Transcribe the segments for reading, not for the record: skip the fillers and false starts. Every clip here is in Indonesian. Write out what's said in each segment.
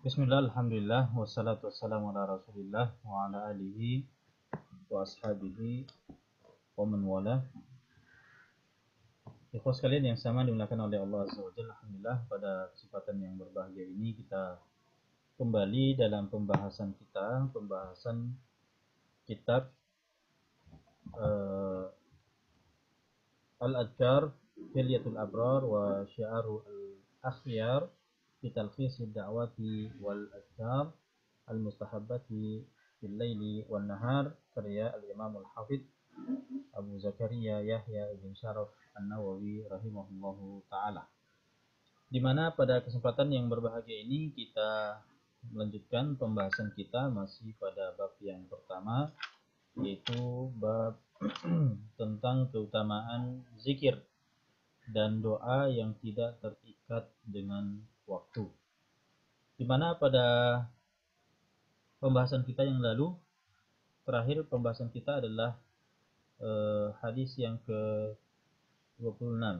Bismillah, alhamdulillah, wassalatu wassalamu ala rasulillah wa ala alihi wa ashabihi wa man wala. Ikhwas sekalian yang sama dimuliakan oleh Allah Azza wa Jalla. Alhamdulillah, pada kesempatan yang berbahagia ini kita kembali dalam pembahasan kitab Al-Adhkar Hilyatul Abrar wa Syiarul Akhyar fi talkhis ad-da'wati wal adhkar al-mustahabbati fil laili wan nahar karya al-Imam al-Hafidz Abu Zakaria Yahya bin Syaraf An-Nawawi rahimahullahu taala. Di mana pada kesempatan yang berbahagia ini kita melanjutkan pembahasan kita masih pada bab yang pertama, yaitu bab tentang keutamaan zikir dan doa yang tidak terikat dengan waktu. Di mana pada pembahasan kita yang lalu, terakhir pembahasan kita adalah hadis yang ke-26.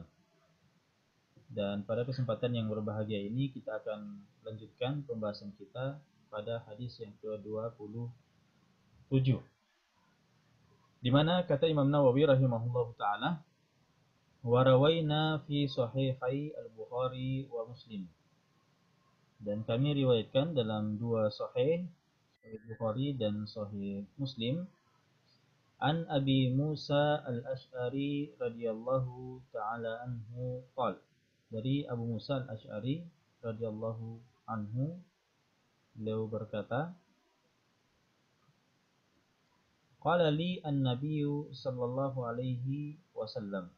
Dan pada kesempatan yang berbahagia ini kita akan lanjutkan pembahasan kita pada hadis yang ke-27. Di mana kata Imam Nawawi rahimahullahu taala, wa rawaina fi sahihai al-Bukhari wa Muslim. Dan kami riwayatkan dalam dua sahih, Sahih Bukhari dan Sahih Muslim, an Abi Musa al-Ash'ari radhiyallahu taala anhu qala, dari Abu Musa al-Ash'ari radhiyallahu anhu, beliau berkata, qala li an-nabiyyu sallallahu alaihi wasallam,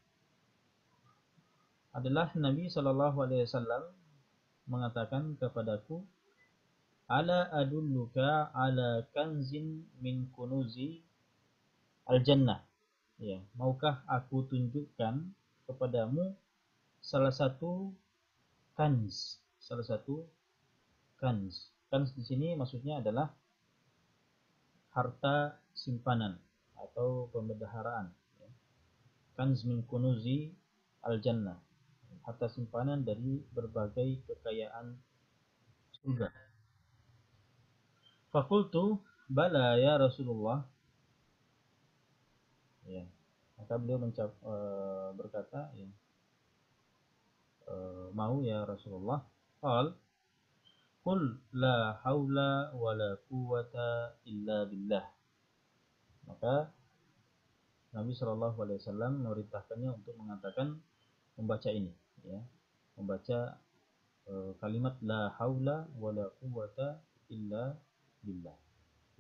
adalah Nabi sallallahu alaihi wasallam mengatakan kepadaku, ala adulluka ala kanzin min kunuzi al-jannah. Ya, maukah aku tunjukkan kepadamu salah satu kanz. Kanz di sini maksudnya adalah harta simpanan atau pembendaharaan. Kanz min kunuzi al-jannah, harta simpanan dari berbagai kekayaan surga. Fakultu bala ya Rasulullah. Ya, maka beliau berkata, ya, mau ya Rasulullah. Qal qul la haula wa la quwwata illa billah. Maka Nabi Shallallahu Alaihi Wasallam memerintahkannya untuk mengatakan, membaca ini, ya, membaca kalimat la haula wa la quwwata illa billah.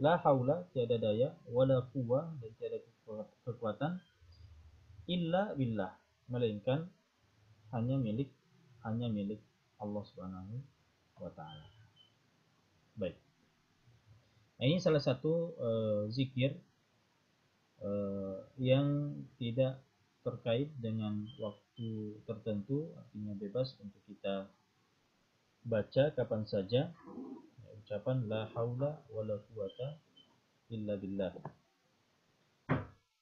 La haula, tiada daya, wa la quwwah, dan tiada kekuatan, illa billah, melainkan hanya milik Allah Subhanahu wa taala. Baik. Nah, ini salah satu zikir yang tidak terkait dengan waktu tertentu, artinya bebas untuk kita baca kapan saja, ucapan la haula wa la quwwata illa billah.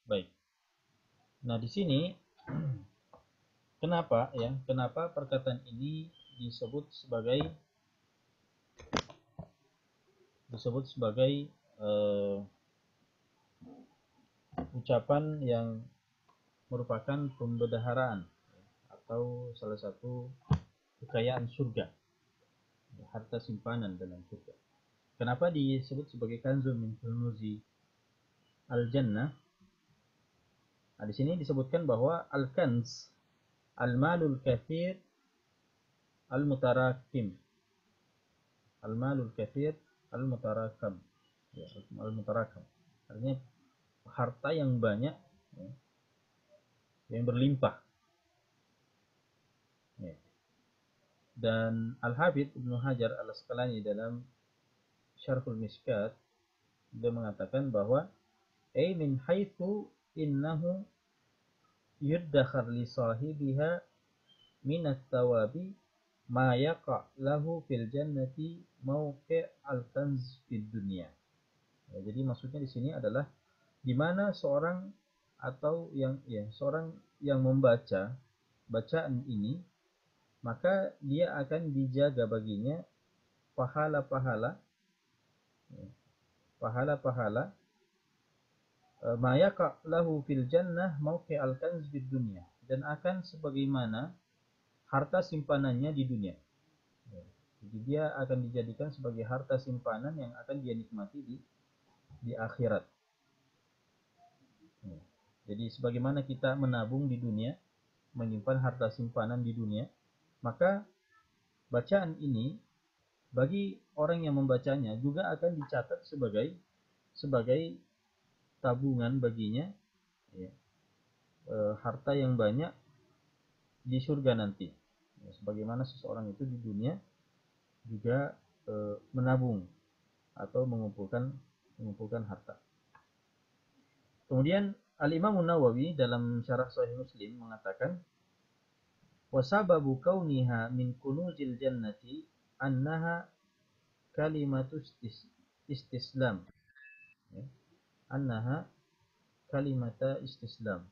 Baik. Nah, di sini kenapa perkataan ini disebut sebagai ucapan yang merupakan pembendaharaan atau salah satu kekayaan surga, harta simpanan dalam surga. Kenapa disebut sebagai kanzun min kunuzi al-jannah? Nah, di sini disebutkan bahwa al-kanz al-malul kathir al-mutarakim. Al-malul kathir al-mutarakam. Ya, al-mutarakam. Artinya harta yang banyak, ya, yang berlimpah. Ya. Dan Al-Hafidz Ibnu Hajar Al-Asqalani dalam Syarhul Mishkat, dia mengatakan bahwa min haitsu innahu yuddakhar li sahibiha min at-tawabi ma yaqa lahu fil jannati mauqi' al-kanz fid dunya. Ya, jadi maksudnya di sini adalah di mana seorang yang membaca bacaan ini, maka dia akan dijaga baginya pahala-pahala, pahala-pahala ma yaqa lahu fil jannah mauqi'al kanz fid dunya, dan akan sebagaimana harta simpanannya di dunia. Jadi dia akan dijadikan sebagai harta simpanan yang akan dia nikmati di akhirat. Jadi sebagaimana kita menabung di dunia, menyimpan harta simpanan di dunia, maka bacaan ini bagi orang yang membacanya juga akan dicatat sebagai tabungan baginya, ya, harta yang banyak di surga nanti. Ya, sebagaimana seseorang itu di dunia juga menabung atau mengumpulkan harta. Kemudian Al-Imam Nawawi dalam Syarah Sahih Muslim mengatakan, wa sababu kauniha min kunuzil jannati annaha kalimatu istislam. Ya, annaha kalimata istislam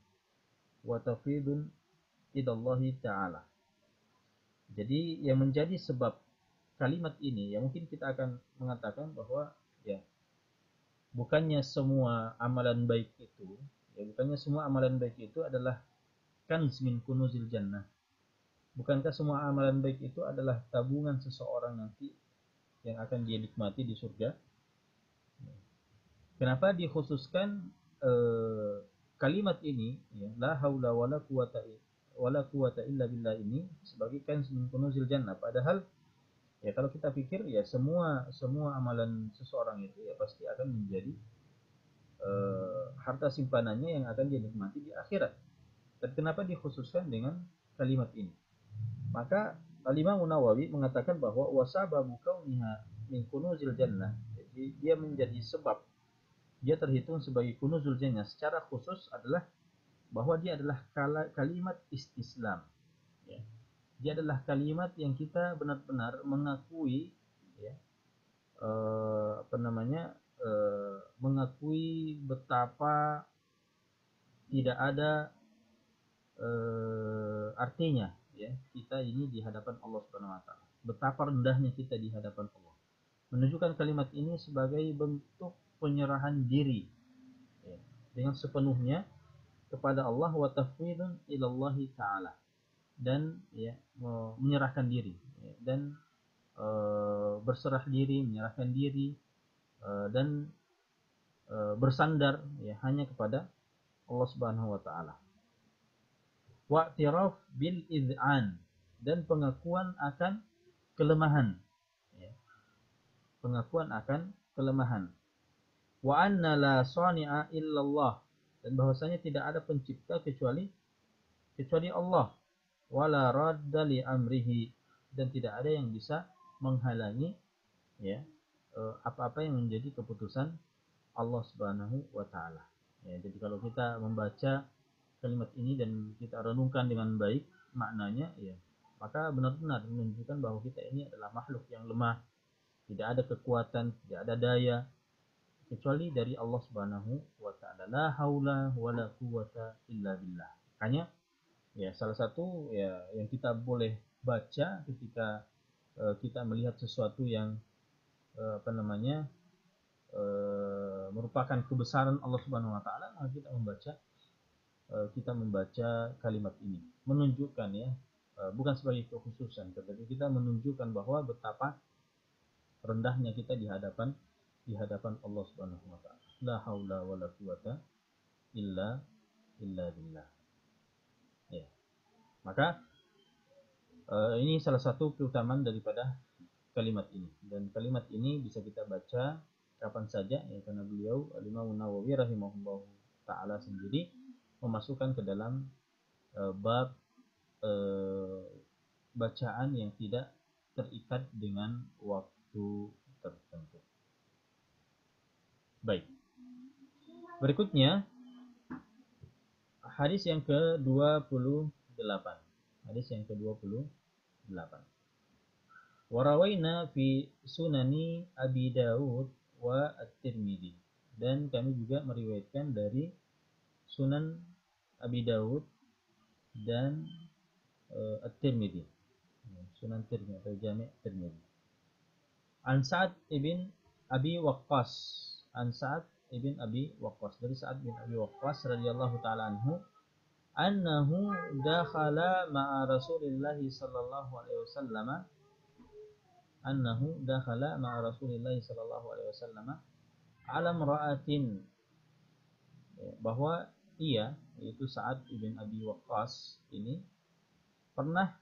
wa tafidun idallahi ta'ala. Jadi yang menjadi sebab kalimat ini, ya mungkin kita akan mengatakan bahwa ya bukannya semua amalan baik itu, adalah kanz min kunuzil jannah. Bukankah semua amalan baik itu adalah tabungan seseorang nanti yang akan dia nikmati di surga? Kenapa dikhususkan kalimat ini, ya, la haula wala quwata illa billah ini sebagai kanz min kunuzil jannah? Padahal ya kalau kita pikir ya semua amalan seseorang itu ya pasti akan menjadi harta simpanannya yang akan dia nikmati di akhirat. Dan kenapa dikhususkan dengan kalimat ini? Maka Al-Imam Nawawi mengatakan bahwa wasababu kauniha min kunuzil jannah. Jadi dia menjadi sebab, dia terhitung sebagai kunuzul jannah secara khusus adalah bahwa dia adalah kalimat istislam. Ya. Dia adalah kalimat yang kita benar-benar mengakui, ya, mengakui betapa tidak ada artinya, ya, kita ini di hadapan Allah Subhanahu wa taala. Betapa rendahnya kita di hadapan Allah. Menunjukkan kalimat ini sebagai bentuk penyerahan diri, ya, dengan sepenuhnya kepada Allah, wa tafwidun ilallahi ta'ala, dan ya menyerahkan diri, ya, dan berserah diri, menyerahkan diri, dan bersandar ya hanya kepada Allah Subhanahu wa taala. Wa'tiraf bil id'an, dan pengakuan akan kelemahan, ya. Pengakuan akan kelemahan. Wa anna la sani'a illallah, dan bahwasanya tidak ada pencipta kecuali Allah. Wala radda li amrihi, dan tidak ada yang bisa menghalangi, ya, apa-apa yang menjadi keputusan Allah Subhanahu wa taala. Ya, jadi kalau kita membaca kalimat ini dan kita renungkan dengan baik maknanya, ya, maka benar-benar menunjukkan bahwa kita ini adalah makhluk yang lemah, tidak ada kekuatan, tidak ada daya kecuali dari Allah Subhanahu wa taala. La haula wala quwata illa billah. Makanya ya salah satu ya yang kita boleh baca ketika kita melihat sesuatu yang merupakan kebesaran Allah Subhanahu wa taala, maka kita membaca kalimat ini, menunjukkan ya bukan sebagai kekhususan, tetapi kita menunjukkan bahwa betapa rendahnya kita di hadapan Allah Subhanahu wa taala. La haula wala quwata illa billah. Ya. Maka ini salah satu keutamaan daripada kalimat ini, dan kalimat ini bisa kita baca kapan saja, ya, karena beliau Imam Nawawi rahimahullah taala sendiri memasukkan ke dalam bab bacaan yang tidak terikat dengan waktu tertentu. Baik. Berikutnya hadis yang ke-28. Hadis yang ke-28. Warawaina fi sunani Abi Dawud wa At-Tirmidzi. Dan kami juga meriwayatkan dari Sunan Abi Dawud dan At-Tirmidzi. Sunan Tirmidzi atau Jami' Tirmidzi. An Sa'ad ibn Abi Waqqas. An Sa'ad ibn Abi Waqqas. Dari Sa'ad bin Abi Waqqas radhiyallahu taala anhu, annahu dakhala ma'a Rasulillah sallallahu alaihi wasallam. Annahu dakhala ma'a Rasulillah sallallahu alaihi wasallam ala imra'atin. Bahwa ia, yaitu Sa'ad ibn Abi Waqqas ini pernah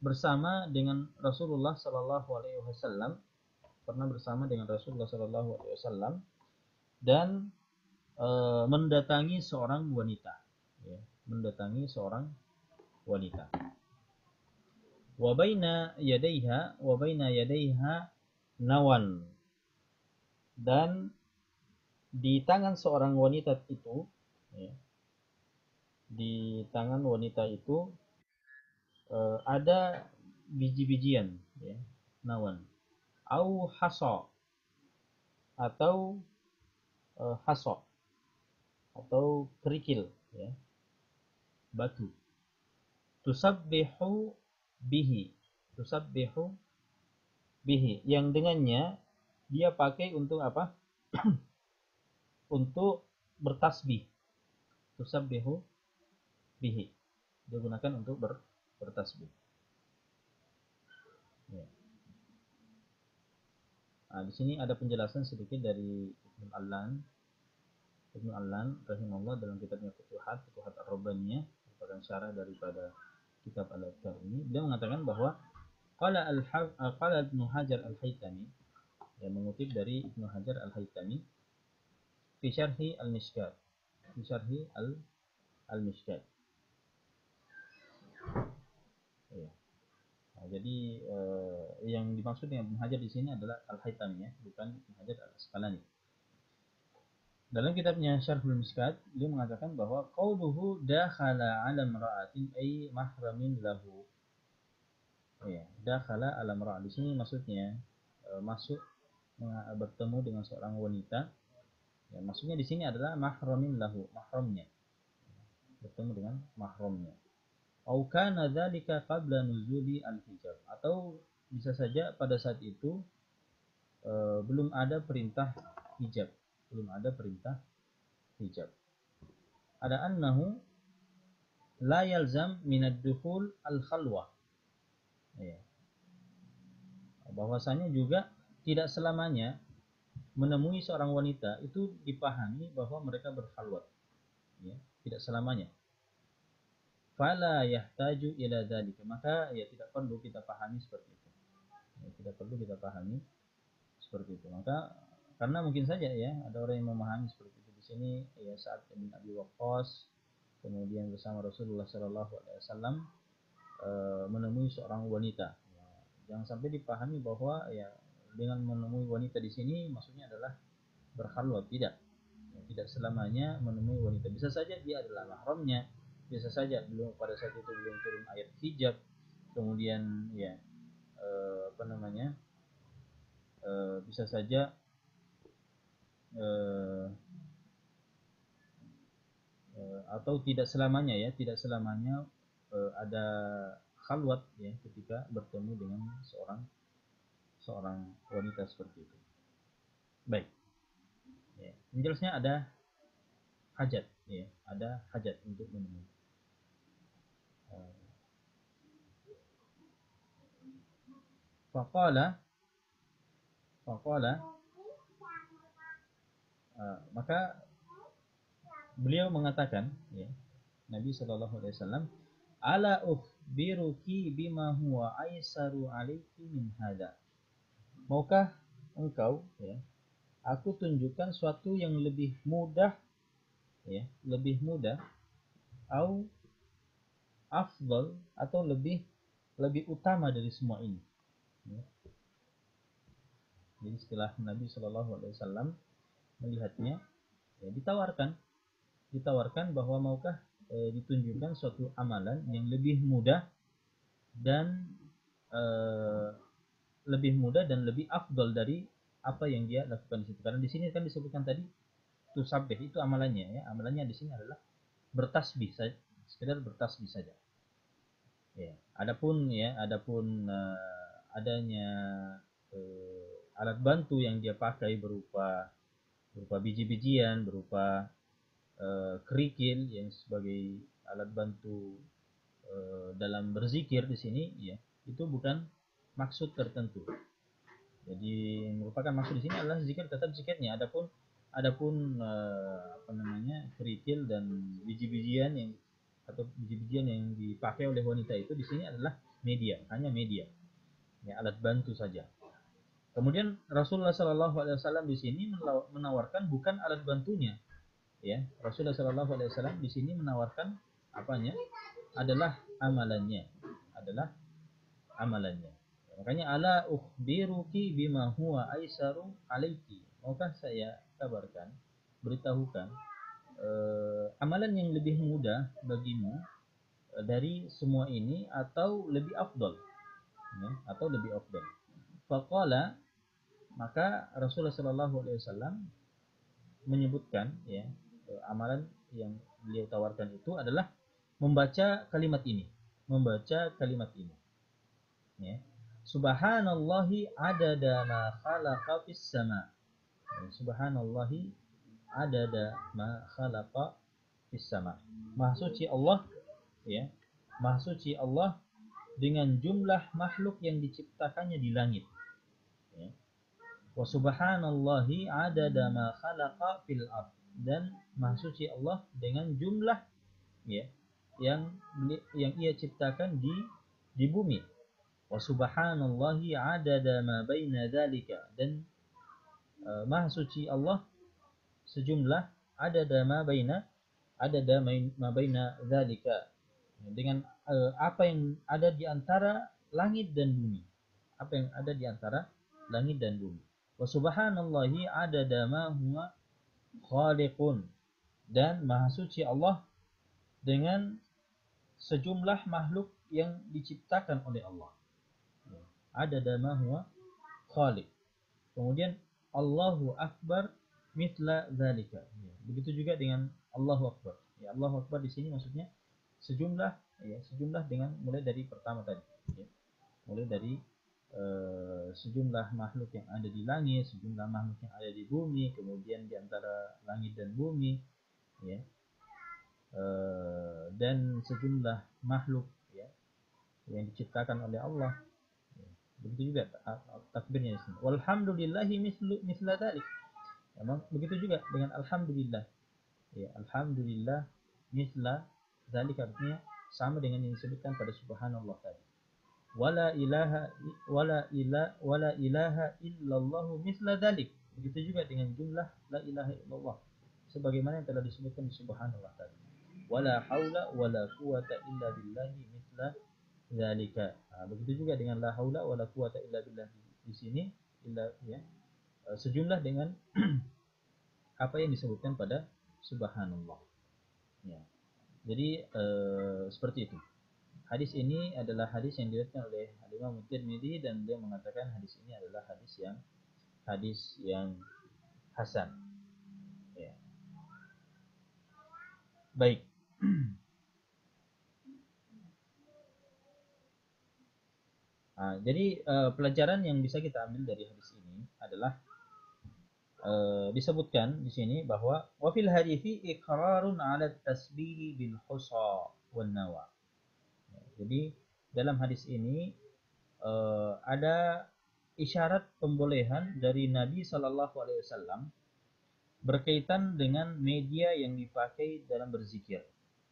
bersama dengan Rasulullah sallallahu alaihi wasallam, dan mendatangi seorang wanita, ya, mendatangi seorang wanita. Wa baina yadayha nawan, dan di tangan seorang wanita itu, ya, di tangan wanita itu ada biji-bijian, ya, nawan, au hasa, atau hasa, atau kerikil, ya, batu. Tusabbihu bihi, tusabbihu bihi, yang dengannya dia pakai untuk apa? Untuk bertasbih. Tusabbihu bihi, digunakan untuk bertasbih. Ya. Nah, di sini ada penjelasan sedikit dari Ibnu Allan. Ibnu Allan rahimahullah dalam kitabnya Futuhat Ar-Rabbaniyah, merupakan syarah daripada kitab Al-Adhkar ini, dia mengatakan bahwa qala Ibnu Hajar Al-Haytami, yang mengutip dari Ibnu Hajar Al-Haytami fi syarhi Al-Mishkat, fi syarhi Al-Mishkat. Ya. Nah, jadi yang dimaksud dengan Ibnu Hajar di sini adalah Al-Haytami, ya, bukan Ibnu Hajar Al-Asqalani. Dalam kitabnya Syarhul Mishkat, dia mengatakan bahwa qauluhu dakhala 'ala imra'atin ay mahramin lahu. Ya, dakhala 'ala imra'ah di sini maksudnya masuk, bertemu dengan seorang wanita. Ya, maksudnya di sini adalah mahramin lahu, mahramnya. Bertemu dengan mahramnya. Au kana dzalika qabla nuzuli al-hijab, atau bisa saja pada saat itu belum ada perintah hijab, belum ada perintah hijab. Ada annahu la yalzam minad dukhul al-khalwah. Ya. Bahwasanya juga tidak selamanya menemui seorang wanita itu dipahami bahwa mereka berkhalwat. Ya, tidak selamanya. Fala yahtaju ila dzalika, maka ya tidak perlu kita pahami seperti itu. Ya, tidak perlu kita pahami seperti itu. Maka karena mungkin saja ya ada orang yang memahami seperti itu. Di sini ya Sa'ad bin Abi Waqqas kemudian bersama Rasulullah sallallahu alaihi wasallam menemui seorang wanita. Ya, jangan sampai dipahami bahwa ya dengan menemui wanita di sini maksudnya adalah berkhalwat, tidak. Ya, tidak selamanya menemui wanita. Bisa saja dia adalah mahramnya, bisa saja belum pada saat itu belum turun ayat hijab. Kemudian ya apa namanya? Bisa saja atau tidak selamanya, ya, tidak selamanya ada khalwat, ya, ketika bertemu dengan seorang wanita seperti itu. Baik, ya. Menjelasnya ada hajat, ya, ada hajat untuk menemui. Faqala, maka beliau mengatakan, ya, Nabi Shallallahu Alaihi Wasallam, ala ukhbiruki bima huwa aisaru alaiki min hada. Maukah engkau, ya, aku tunjukkan suatu yang lebih mudah, ya, lebih mudah, au afdal, atau lebih utama dari semua ini. Ya. Jadi setelah Nabi Shallallahu Alaihi Wasallam melihatnya, ya, ditawarkan bahwa maukah ditunjukkan suatu amalan yang lebih mudah dan lebih afdal dari apa yang dia lakukan di situ. Karena di sini kan disebutkan tadi tusabih, itu amalannya, ya. Amalannya di sini adalah bertasbih saja, sekedar bertasbih saja. Ya. Adapun adanya alat bantu yang dia pakai berupa biji-bijian, berupa kerikil yang sebagai alat bantu dalam berzikir di sini, ya, itu bukan maksud tertentu. Jadi merupakan maksud di sini adalah zikir, tetap zikirnya. Adapun kerikil dan biji-bijian yang dipakai oleh wanita itu di sini adalah media, hanya media, ya, alat bantu saja. Kemudian Rasulullah Shallallahu Alaihi Wasallam di sini menawarkan bukan alat bantunya, ya. Rasulullah Shallallahu Alaihi Wasallam di sini menawarkan apanya? Adalah amalannya, adalah amalannya. Makanya ala ukhbiruki bima huwa aisaru alaiki. Maukah saya kabarkan, beritahukan amalan yang lebih mudah bagimu dari semua ini atau lebih afdal, ya, atau lebih afdal. Faqala, maka Rasulullah Shallallahu Alaihi Wasallam menyebutkan, ya, amalan yang beliau tawarkan itu adalah membaca kalimat ini, ya. Subhanallahi adada ma khalaqa fis sama. Subhanallahi adada ma khalaqa fis sama. Maha suci Allah, ya. Maha suci Allah dengan jumlah makhluk yang diciptakannya di langit. Ya. Wa subhanallahi adada ma khalaqa fil ard. Dan maha suci Allah dengan jumlah, ya, yang ia ciptakan di bumi. Wa subhanallahi adada ma baina dzalika. Dan maha suci Allah sejumlah adada ma baina dzalika, dengan apa yang ada di antara langit dan bumi. Apa yang ada di antara langit dan bumi. Wa subhanallahi adada ma huwa khaliqun. Dan maha suci Allah dengan sejumlah makhluk yang diciptakan oleh Allah. Adada ma huwa khaliq. Kemudian Allahu Akbar mithla dzalika. Begitu juga dengan Allahu Akbar. Ya, Allahu Akbar di sini maksudnya sejumlah, ya, sejumlah dengan mulai dari pertama tadi, ya. Mulai dari sejumlah makhluk yang ada di langit, sejumlah makhluk yang ada di bumi, kemudian di antara langit dan bumi, ya. Dan sejumlah makhluk, ya, yang diciptakan oleh Allah. Begitu juga takbirnya di sini. Walhamdulillahi misla dzalik. Memang begitu juga dengan alhamdulillah. Ya, alhamdulillah misla dzalik artinya sama dengan yang disebutkan pada subhanallah tadi. Wala ilaha illallah misla dzalik. Begitu juga dengan jumlah la ilaha illallah sebagaimana yang telah disebutkan di subhanallah tadi. Wala haula wala quwata illa billahi misla dzalika. Begitu juga dengan la haula wala quwata illa billah di sini, illa, ya, sejumlah dengan apa yang disebutkan pada subhanallah, ya. Jadi seperti itu. Hadis ini adalah hadis yang diriwayatkan oleh Imam Tirmidzi dan dia mengatakan hadis ini adalah hadis yang hasan, ya. Baik. Jadi pelajaran yang bisa kita ambil dari hadis ini adalah disebutkan di sini bahwa wa fil hadithi iqrarun 'ala tasbih bil husa wan nawa. Jadi dalam hadis ini ada isyarat pembolehan dari Nabi Shallallahu Alaihi Wasallam berkaitan dengan media yang dipakai dalam berzikir,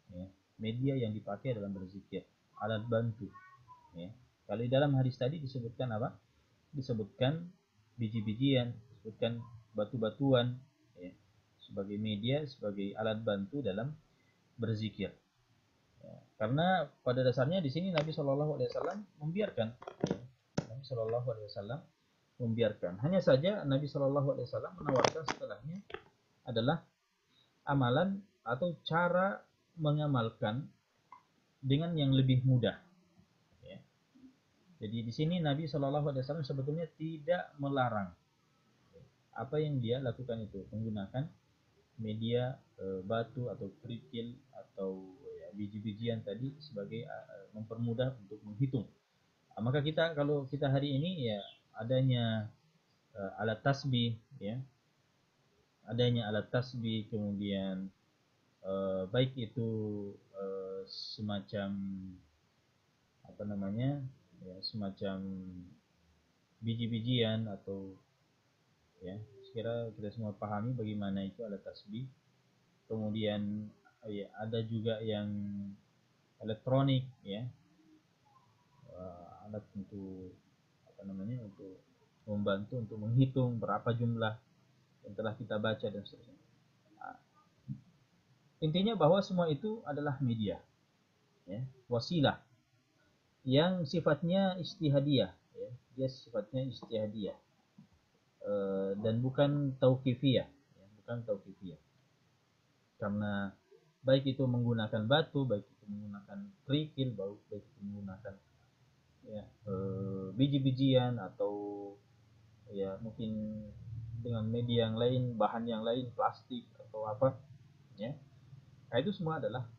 ya. Media yang dipakai dalam berzikir, alat bantu, ya. Kalau di dalam hadis tadi disebutkan apa? Disebutkan biji-bijian, disebutkan batu-batuan, ya, sebagai media, sebagai alat bantu dalam berzikir. Ya, karena pada dasarnya di sini Nabi Shallallahu Alaihi Wasallam membiarkan, ya. Nabi Shallallahu Alaihi Wasallam membiarkan. Hanya saja Nabi Shallallahu Alaihi Wasallam menawarkan setelahnya adalah amalan atau cara mengamalkan dengan yang lebih mudah. Ya. Jadi di sini Nabi Shallallahu Alaihi Wasallam sebetulnya tidak melarang apa yang dia lakukan itu, menggunakan media batu atau kerikil atau, ya, biji-bijian tadi sebagai mempermudah untuk menghitung. Maka kalau kita hari ini, ya, adanya alat tasbih, ya, adanya alat tasbih, kemudian baik itu semacam apa namanya, ya, semacam biji-bijian atau, ya, sekira kita semua pahami bagaimana itu alat tasbih. Kemudian ya, ada juga yang elektronik, ya, alat untuk apa namanya, untuk membantu untuk menghitung berapa jumlah yang telah kita baca dan seterusnya. Intinya bahwa semua itu adalah media, ya, wasilah yang sifatnya istihadiyah, ya, dia sifatnya istihadiyah, dan bukan tauqifiyah, ya, bukan tauqifiyah. Karena baik itu menggunakan batu, baik itu menggunakan kerikil, baik itu menggunakan, ya, biji-bijian, atau ya mungkin dengan media yang lain, bahan yang lain, plastik atau apa, ya, nah, itu semua adalah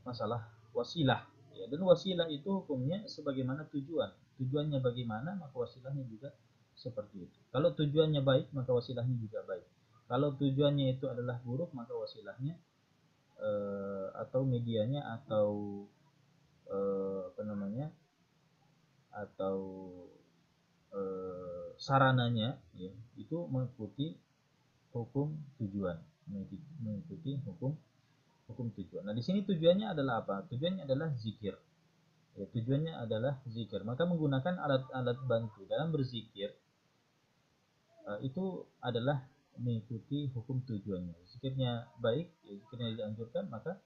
masalah wasilah, ya. Dan wasilah itu hukumnya sebagaimana tujuannya bagaimana, maka wasilahnya juga seperti itu. Kalau tujuannya baik, maka wasilahnya juga baik. Kalau tujuannya itu adalah buruk, maka wasilahnya atau medianya atau apa namanya, atau sarananya, ya, itu mengikuti hukum tujuan, mengikuti hukum tujuan. Nah, di sini tujuannya adalah apa? Tujuannya adalah zikir. Ya, tujuannya adalah zikir. Maka menggunakan alat-alat bantu dalam berzikir itu adalah mengikuti hukum tujuannya. Zikirnya baik, ya, zikirnya dianjurkan, maka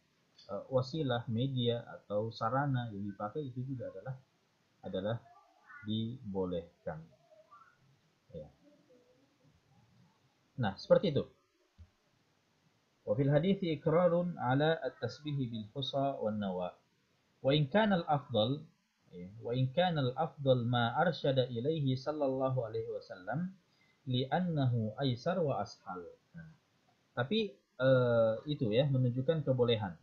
wasilah, media atau sarana yang dipakai itu juga adalah dibolehkan. Ya. Nah, seperti itu. وفي الحديث إقرار على التسبيح بالحصى والنوى وإن كان الأفضل ما أرشد إليه صلى الله عليه وسلم لأنه أيسر وأسهل. Tapi itu ya menunjukkan kebolehan.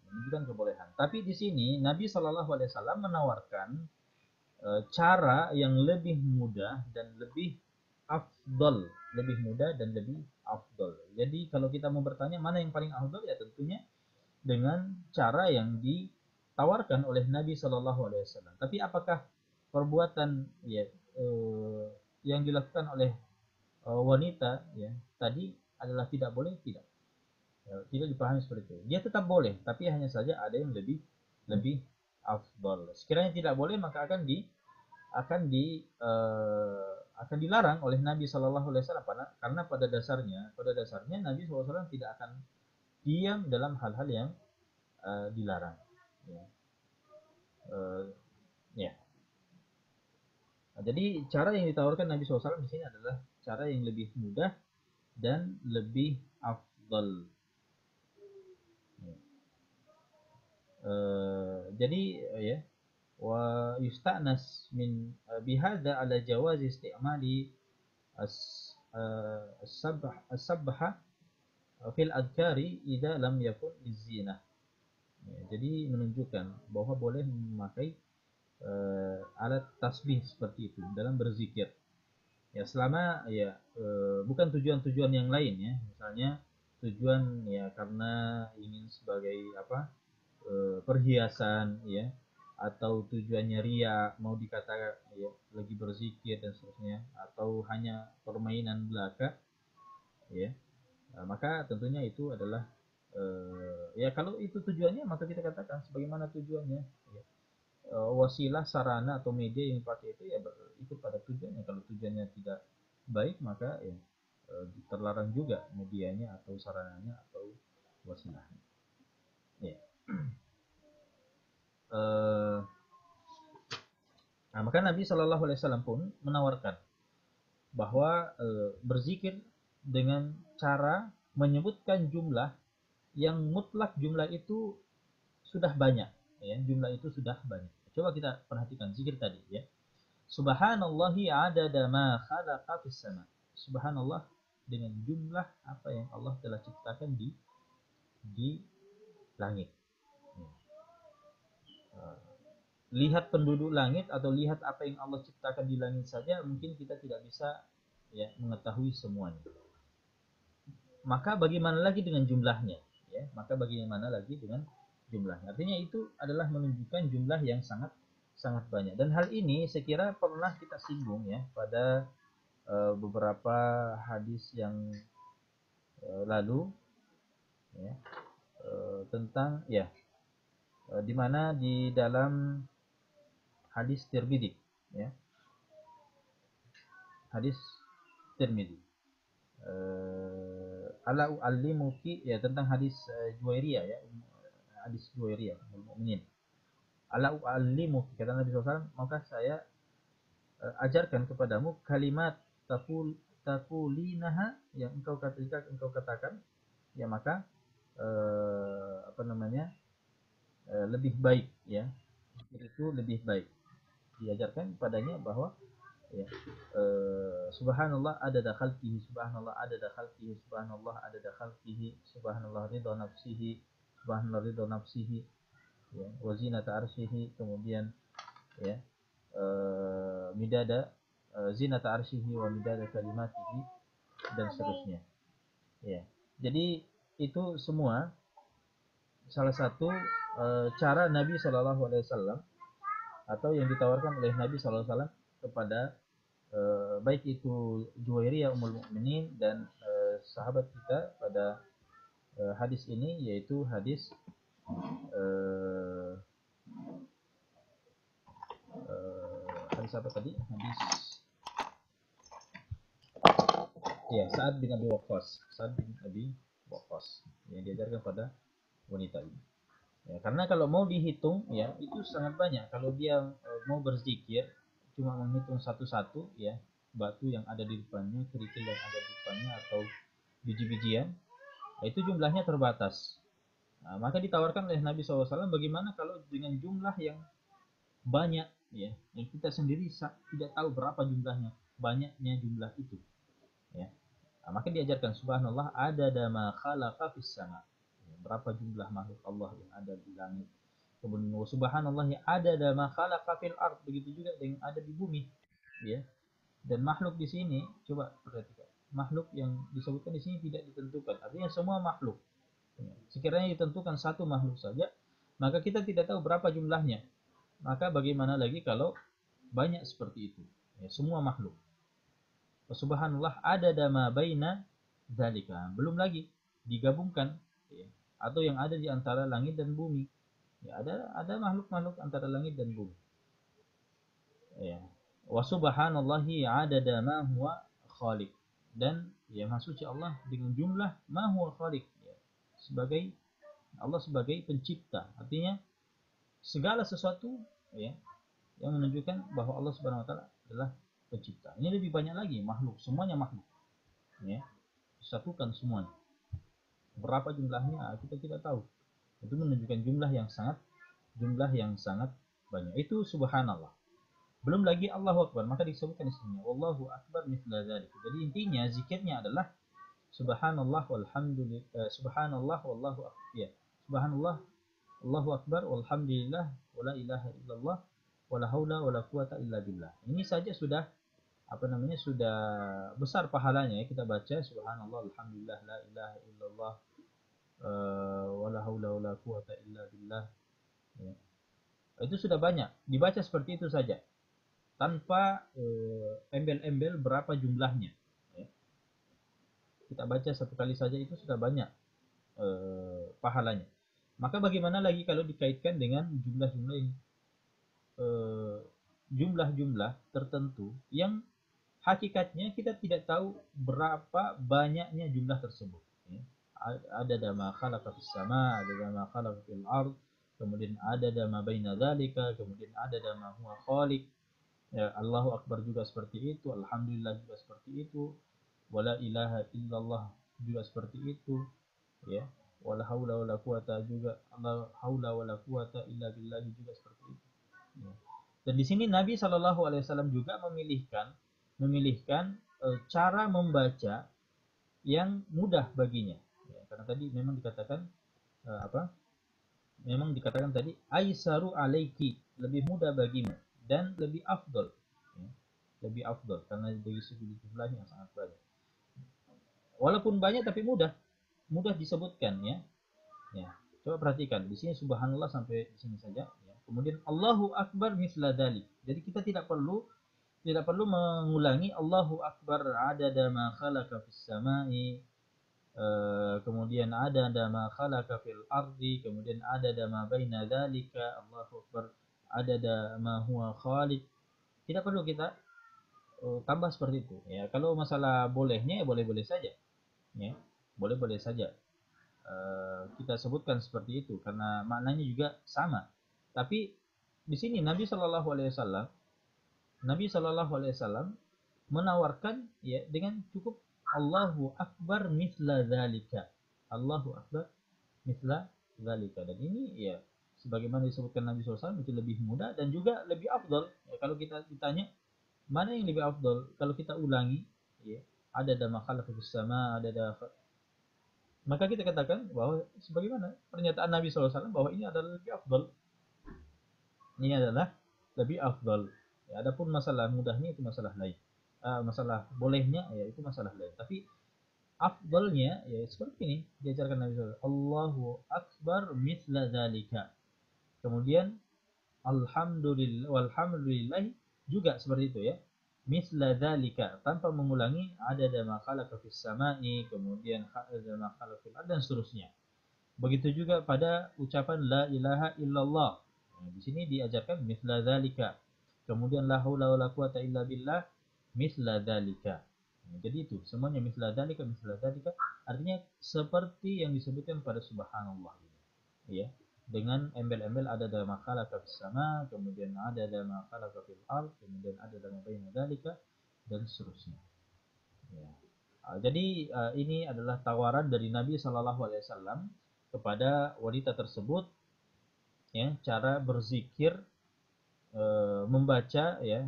Tapi di sini Nabi Shallallahu Alaihi Wasallam menawarkan cara yang lebih mudah dan lebih afdol, Jadi kalau kita mau bertanya mana yang paling afdol, ya tentunya dengan cara yang ditawarkan oleh Nabi Shallallahu Alaihi Wasallam. Tapi apakah perbuatan, ya, yang dilakukan oleh wanita, ya, tadi adalah tidak boleh? Tidak, ya, tidak dipahami seperti itu. Dia tetap boleh, tapi hanya saja ada yang lebih afdol. Sekiranya tidak boleh, maka akan di akan dilarang oleh Nabi Shallallahu Alaihi Wasallam, karena pada dasarnya Nabi SAW tidak akan diam dalam hal-hal yang dilarang, ya. Ya. Nah, jadi cara yang ditawarkan Nabi SAW di sini adalah cara yang lebih mudah dan lebih afdal. Ya. Jadi ya, wa yusta'nas min bihadza ala jawaz isti'mali as-sabha fil adkari idza lam yakun lizinah. Ya, jadi menunjukkan bahwa boleh memakai alat tasbih seperti itu dalam berzikir. Ya, selama ya bukan tujuan-tujuan yang lain, ya. Misalnya tujuan ya karena ingin sebagai apa? Perhiasan, ya, atau tujuannya ria, mau dikata ya lagi berzikir dan seterusnya, atau hanya permainan belaka, ya. Maka tentunya itu adalah ya kalau itu tujuannya, maka kita katakan sebagaimana tujuannya, ya. Wasilah, sarana atau media yang dipakai itu ya ikut pada tujuannya. Kalau tujuannya tidak baik, maka ya terlarang juga medianya atau sarananya atau wasilahnya. Ya. Nah, maka Nabi Shallallahu Alaihi Wasallam pun menawarkan bahwa berzikir dengan cara menyebutkan jumlah yang mutlak, jumlah itu sudah banyak, ya, jumlah itu sudah banyak. Coba kita perhatikan zikir tadi, ya. Subhanallahi adada ma khalaqa fis sama. Subhanallah dengan jumlah apa yang Allah telah ciptakan di langit. Lihat penduduk langit atau lihat apa yang Allah ciptakan di langit saja mungkin kita tidak bisa ya, mengetahui semuanya. Maka bagaimana lagi dengan jumlahnya? Ya, maka bagaimana lagi dengan jumlahnya? Artinya itu adalah menunjukkan jumlah yang sangat sangat banyak. Dan hal ini saya kira pernah kita singgung ya pada beberapa hadis yang lalu ya, tentang ya di mana di dalam hadis Tirmidzi ya, hadis Tirmidzi ala uallimuki ya, tentang hadis Juwairiyah ya, hadis Juwairiyah mukminin. Ala uallimuki, kata Nabi SAW, maka saya ajarkan kepadamu kalimat takulinaha, yang engkau katakan ya, maka apa namanya, lebih baik ya, itu lebih baik. Diajarkan padanya bahwa ya, subhanallah adada khalqihi, subhanallah adada khalqihi, subhanallah adada khalqihi, subhanallah ridha nafsihi, subhanallah ridha nafsihi ya, wa zinata arsyihi, kemudian ya, midada zinata arsyihi wa midada kalimatihi, dan seterusnya ya. Jadi itu semua salah satu cara Nabi Shallallahu Alaihi Wasallam, atau yang ditawarkan oleh Nabi Shallallahu Alaihi Wasallam kepada baik itu Juwairiyah Ummul Mukminin dan sahabat kita pada hadis ini, yaitu hadis hadis apa tadi? Hadis ya, Sa'ad bin Abi Waqqas. Sa'ad bin Abi Waqqas yang diajarkan pada wanita ini. Ya, karena kalau mau dihitung ya itu sangat banyak. Kalau dia mau berzikir cuma menghitung satu-satu ya, batu yang ada di depannya, kerikil yang ada di depannya, atau biji-bijian, itu jumlahnya terbatas. Nah, maka ditawarkan oleh Nabi SAW, bagaimana kalau dengan jumlah yang banyak ya, yang kita sendiri tidak tahu berapa jumlahnya, banyaknya jumlah itu ya. Nah, maka diajarkan subhanallah adada ma khalaqa fis sama, ya, berapa jumlah makhluk Allah yang ada di langit. Kemudian subhanallah adada ma khalaqa fil ard, begitu juga dengan ada di bumi ya. Dan makhluk di sini coba perhatikan, makhluk yang disebutkan di sini tidak ditentukan, artinya semua makhluk. Sekiranya ditentukan satu makhluk saja, maka kita tidak tahu berapa jumlahnya. Maka bagaimana lagi kalau banyak seperti itu? Ya, semua makhluk. Subhanallah ada dama baina dzalika. Belum lagi digabungkan ya, atau yang ada di antara langit dan bumi. Ya, ada makhluk-makhluk antara langit dan bumi. Ya. Wa subhanallahi adada ma huwa khaliq. Dan ya maksudnya Allah dengan jumlah ma huwa khaliq ya, sebagai Allah sebagai pencipta, artinya segala sesuatu ya yang menunjukkan bahwa Allah Subhanahu wa taala adalah pencipta. Ini lebih banyak lagi makhluk, semuanya makhluk ya. Disatukan semuanya. Berapa jumlahnya kita tidak tahu. Itu menunjukkan jumlah yang sangat banyak. Itu subhanallah. Belum lagi Allahu Akbar, maka disebutkan di sini wallahu akbar mithla dzalik. Jadi intinya zikirnya adalah subhanallah walhamdulillah, subhanallah wallahu akbar ya. Subhanallah Allahu akbar walhamdulillah wala ilaha illallah wala haula wala quwata illa billah. Ini saja sudah apa namanya, sudah besar pahalanya ya. Kita baca subhanallah alhamdulillah la ilaha illallah wala haula wala quwata illa billah ya. Itu sudah banyak dibaca seperti itu saja, tanpa embel-embel berapa jumlahnya ya. Kita baca satu kali saja itu sudah banyak pahalanya. Maka bagaimana lagi kalau dikaitkan dengan jumlah-jumlah yang jumlah-jumlah tertentu yang hakikatnya kita tidak tahu berapa banyaknya jumlah tersebut ya. Ada dama khalaqa fis sama, ada dama khalaqa fil ard, kemudian ada dama baina dzalika, kemudian ada dama huwa khaliq ya. Allahu akbar juga seperti itu, alhamdulillah juga seperti itu, wala ilaha illallah juga seperti itu ya, wala haula wala quwata juga, Allah haula wala quwata illa billah juga seperti itu ya. Dan di sini Nabi Shallallahu Alaihi Wasallam juga memilihkan cara membaca yang mudah baginya ya, karena tadi memang dikatakan apa, memang dikatakan tadi aisaru alaiki, lebih mudah bagimu dan lebih afdol ya. lebih afdal karena dari segi jumlahnya sangat banyak. Walaupun banyak tapi mudah disebutkan ya. Ya, coba perhatikan di sini subhanallah sampai di sini saja ya. Kemudian Allahu akbar misla dzalik. Jadi kita tidak perlu mengulangi Allahu akbar adada ma khalaqa fis samai, kemudian adada ma khalaqa fil ardi, kemudian adada ma baina dzalika, Allahu akbar adada ma huwa khaliq. Tidak perlu kita tambah seperti itu ya. Kalau masalah bolehnya ya boleh-boleh saja ya. Boleh-boleh saja kita sebutkan seperti itu karena maknanya juga sama. Tapi di sini Nabi Shallallahu Alaihi Wasallam menawarkan ya dengan cukup Allahu Akbar misla dzalika. Allahu Akbar misla dzalika. Dan ini ya sebagaimana disebutkan Nabi SAW itu lebih mudah dan juga lebih afdal. Ya, kalau kita ditanya mana yang lebih afdal, kalau kita ulangi ya, ada makhluk bersama, maka kita katakan bahwa sebagaimana pernyataan Nabi SAW bahwa ini adalah lebih afdal. Ini adalah lebih afdal. Ya, adapun masalah mudahnya itu masalah lain. Masalah bolehnya ya itu masalah lain. Tapi afdalnya ya seperti ini diajarkan Nabi SAW. Allahu akbar misla dzalika. Kemudian alhamdulillah walhamdulillah juga seperti itu ya. Misla dzalika tanpa mengulangi adada ma khalaqa fis samai, kemudian adada ma khalaqa fil ardi dan seterusnya. Begitu juga pada ucapan la ilaha illallah. Nah, di sini diajarkan misla dzalika. Kemudian la haula wala quwata illa billah misla dzalika. Nah, jadi itu semuanya misla dzalika artinya seperti yang disebutkan pada subhanallah. Ya. Dengan embel-embel ada dalam khalaqa fis sama, kemudian ada dalam khalaqa fil ard, kemudian ada dalam baina dzalika dan seterusnya. Ya. Jadi ini adalah tawaran dari Nabi Shallallahu Alaihi Wasallam kepada wanita tersebut, ya, cara berzikir, membaca, ya,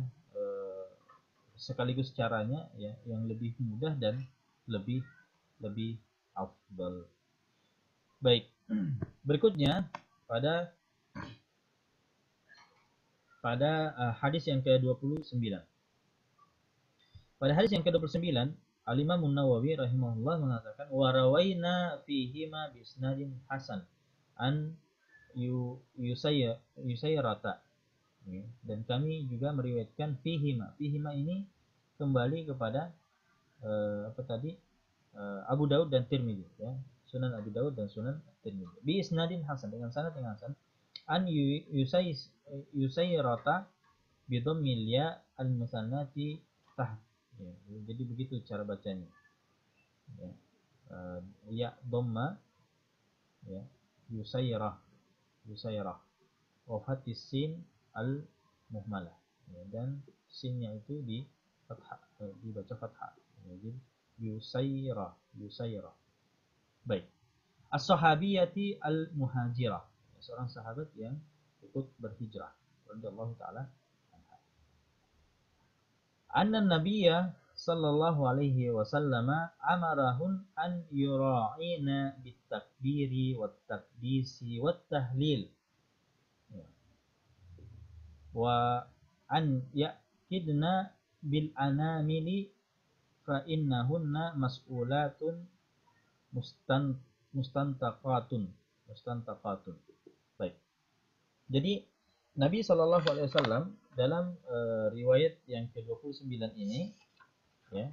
sekaligus caranya, ya, yang lebih mudah dan lebih afdal. Baik, berikutnya pada hadis yang ke-29. Pada hadis yang ke-29, Al-Imam An-Nawawi rahimahullah mengatakan wa rawaina fihima bi isnadin hasan an yusayrata. Dan kami juga meriwayatkan fihima. Fihima ini kembali kepada Abu Daud dan Tirmidzi, ya. Sunan Abu Daud dan Sunan Tirmidzi. Bi isnadin hasan, dengan sanad yang hasan. An yusayrata bi dhammil ya al-musannati taht. Ya, jadi begitu cara bacanya. Ya, ya dhamma, ya, yusayrah wa fathis sin al muhmalah, ya, dan sinnya itu di fathah, dibaca fathah. Jadi yusayrah. Baik. As-sahabiyati al-muhajirah, seorang sahabat yang ikut berhijrah radhiyallahu taala anha. Anna nabiyya sallallahu alaihi wasallam amarahun an yura'ina bitakbiri wat takdisi wat tahlil wa an ya'kidna bil anamili fa innahunna mas'ulatun mustantaqatun. Baik. Jadi Nabi Shallallahu Alaihi Wasallam dalam riwayat yang ke-29 ini, ya,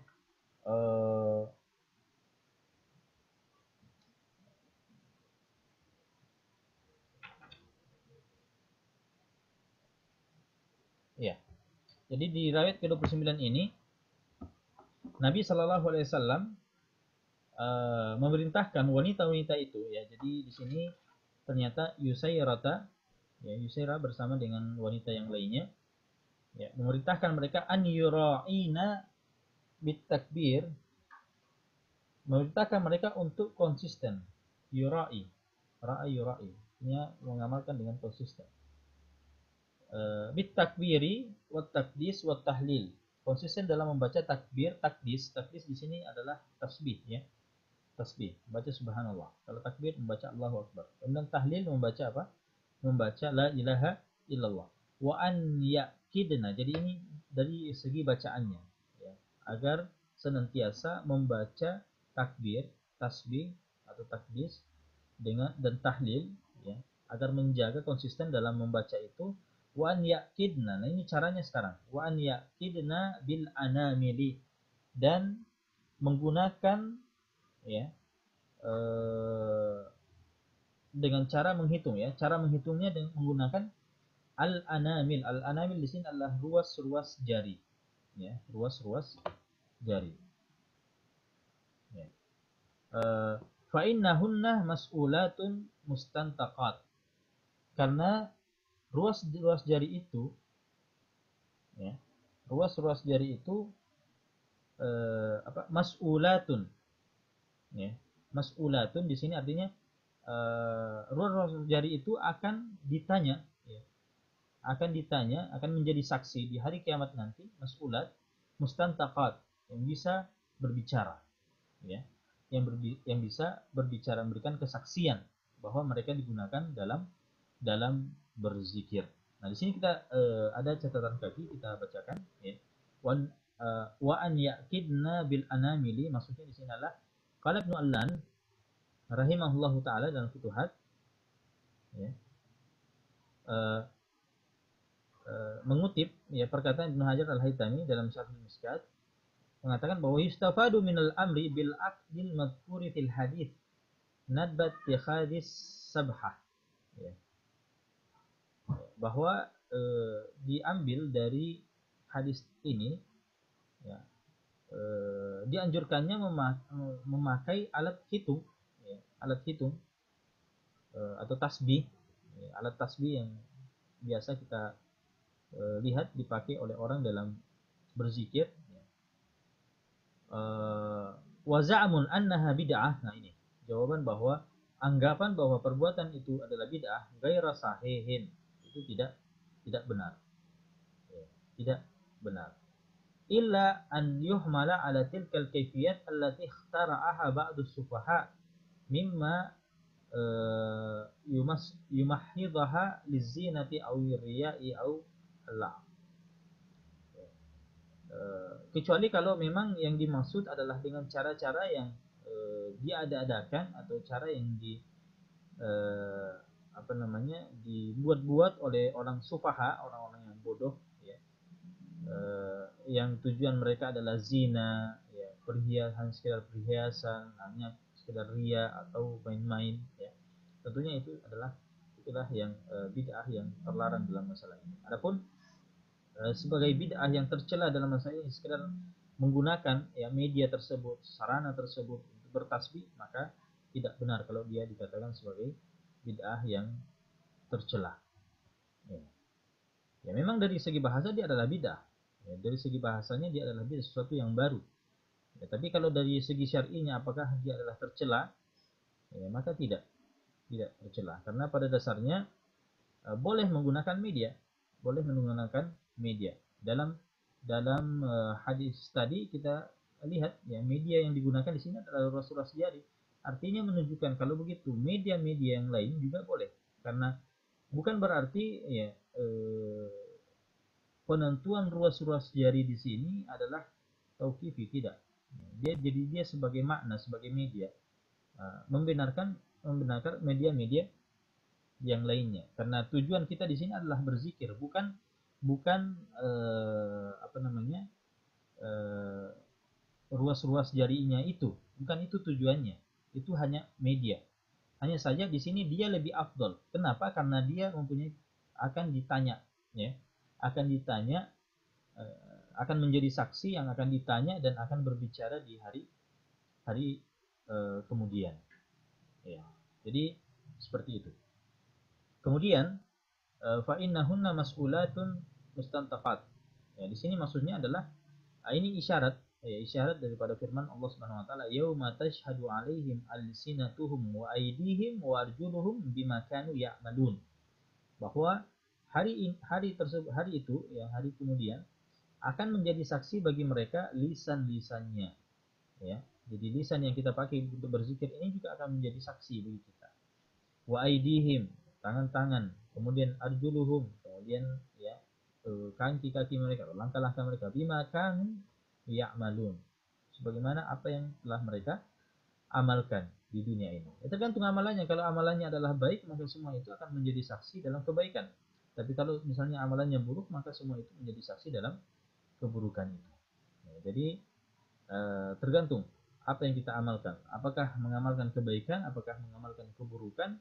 ya. Jadi di riwayat ke-29 ini Nabi Shallallahu Alaihi Wasallam memerintahkan wanita-wanita itu, ya. Jadi di sini ternyata Yusayrata, ya, Yusayrah bersama dengan wanita yang lainnya, ya, memerintahkan mereka an yura'ina bitakbir, memerintahkan mereka untuk konsisten. Yura'i, yura'i, ini mengamalkan dengan konsisten. Bitakbiri wat takdis wat tahlil, konsisten dalam membaca takbir, takdis di sini adalah tasbih, ya. Tasbih, baca subhanallah. Kalau takbir membaca Allahu akbar. Kemudian tahlil membaca apa? Membaca la ilaha illallah. Wa an yaqidna. Jadi ini dari segi bacaannya, ya, agar senantiasa membaca takbir, tasbih atau takbis dengan dan tahlil, ya, agar menjaga konsisten dalam membaca itu. Wa an yaqidna, nah ini caranya sekarang. Wa an yaqidna bil anamili, dan menggunakan, ya, dengan cara menghitung, ya. Cara menghitungnya dengan menggunakan al-anamil. Al-anamil di sini adalah ruas-ruas jari, ya, ruas-ruas jari. Ya. Fa innahunna mas'ulatun mustantaqat. Karena ruas-ruas jari itu, ya, ruas-ruas jari itu mas'ulatun, ya. Mas'ulatun di sini artinya ruas-ruas jari itu akan ditanya, ya, akan menjadi saksi di hari kiamat nanti, mas'ulat mustantaqat, yang bisa berbicara, ya, yang bisa berbicara, memberikan kesaksian bahwa mereka digunakan dalam berzikir. Nah, di sini kita ada catatan kaki, kita bacakan, ya. Wa an yaqidna bil anamili, maksudnya di sini adalah qala Ibnu Allan rahimahullahu taala dalam Futuhat, ya, mengutip, ya, perkataan Ibnu Hajar Al-Haytami dalam Syarh Al-Mishkat, mengatakan bahwa yustafadu minal amri bil aqdil madhkuri fil hadits nadbat tikhadis sabhah, ya, bahwa diambil dari hadis ini, ya, dianjurkannya memakai alat hitung, ya, alat hitung atau tasbih, ya, alat tasbih yang biasa kita lihat dipakai oleh orang dalam berzikir, ya. Wa za'mun annaha bid'ah. Nah, ini jawaban bahwa anggapan bahwa perbuatan itu adalah bid'ah ghaira sahihin, itu tidak benar, ya, tidak benar. Illa an yuhmala ala tilkal kayfiyat allati ikhtara'aha ba'du sufaha mimma yumahhidhaha lizinati aw riya'i aw Allah. Kecuali kalau memang yang dimaksud adalah dengan cara-cara yang diada-adakan, atau cara yang dibuat-buat oleh orang sufaha, orang-orang yang bodoh, ya, yang tujuan mereka adalah zina, ya, perhiasan, sekedar perhiasan, hanya sekedar ria atau main-main, ya. Tentunya itulah yang bid'ah yang terlarang dalam masalah ini. Adapun sebagai bid'ah yang tercela dalam masalah ini sekedar menggunakan, ya, media tersebut, sarana tersebut untuk bertasbih, maka tidak benar kalau dia dikatakan sebagai bid'ah yang tercela. Ya. Ya, memang dari segi bahasa dia adalah bid'ah. Ya, dari segi bahasanya dia adalah bid'ah, sesuatu yang baru. Ya, tapi kalau dari segi syar'inya apakah dia adalah tercela? Ya, maka tidak tercela, karena pada dasarnya boleh menggunakan media, dalam hadis tadi kita lihat, ya, media yang digunakan di sini adalah ruas-ruas jari, artinya menunjukkan kalau begitu media-media yang lain juga boleh, karena bukan berarti, ya, penentuan ruas-ruas jari di sini adalah tauqifi, tidak. Dia sebagai makna, sebagai media, membenarkan media-media yang lainnya, karena tujuan kita di sini adalah berzikir, bukan ruas-ruas jarinya itu, bukan itu tujuannya. Itu hanya media. Hanya saja di sini dia lebih afdol. Kenapa? Karena dia akan ditanya, ya, akan ditanya, akan menjadi saksi yang akan ditanya dan akan berbicara di hari kemudian, ya. Jadi seperti itu. Kemudian fa innahunna mas'ulatun mustantaqat. Ya, di sini maksudnya adalah ini isyarat, ya, isyarat daripada firman Allah Subhanahu wa taala, yauma tashhadu 'alaihim alsinatuhum wa aydihim wa arjuluhum bima kanu ya'malun. Bahwa hari itu, ya, hari kemudian akan menjadi saksi bagi mereka lisan-lisannya, ya. Jadi lisan yang kita pakai untuk berzikir ini juga akan menjadi saksi bagi kita. Wa aydihim, tangan-tangan, kemudian arjuluhum, kemudian, ya, kaki-kaki mereka, langkah-langkah mereka, bima kanu ya'malun, sebagaimana apa yang telah mereka amalkan di dunia ini. Ya, tergantung amalannya. Kalau amalannya adalah baik, maka semua itu akan menjadi saksi dalam kebaikan. Tapi kalau misalnya amalannya buruk, maka semua itu menjadi saksi dalam keburukan itu. Ya, jadi tergantung apa yang kita amalkan. Apakah mengamalkan kebaikan, apakah mengamalkan keburukan,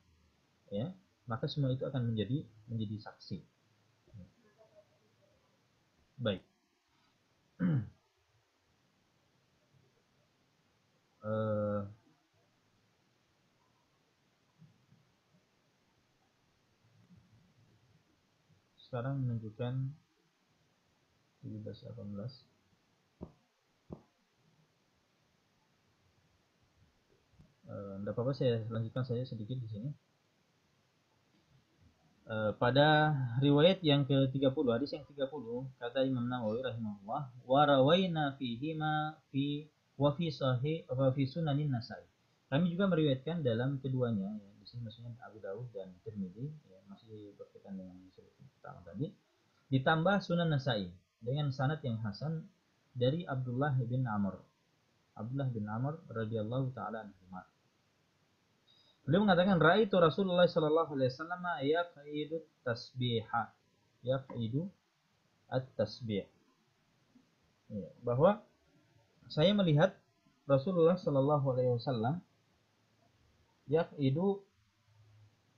ya, maka semua itu akan menjadi saksi. Baik. Sekarang menunjukkan 17-18. Tidak apa-apa, saya lanjutkan saja sedikit di sini. Pada riwayat yang ke-30, hadis yang ke-30, kata Imam Nawawi rahimahullah, wa rawaina fihima fi wa fi sahih wa fi sunanin Nasa'i. Kami juga meriwayatkan dalam keduanya, ya, di sini maksudnya Abu Dawud dan Tirmidzi, ya, masih berkaitan dengan disebut pertama tadi. Ditambah Sunan Nasa'i dengan sanad yang hasan dari Abdullah bin Amr. Abdullah bin Amr radhiyallahu taala anhu. Beliau mengatakan raaitu Rasulullah sallallahu alaihi wasallam yaqidu tasbiha. Yaqidu at-tasbih. Ya, bahwa saya melihat Rasulullah sallallahu alaihi wasallam yaqidu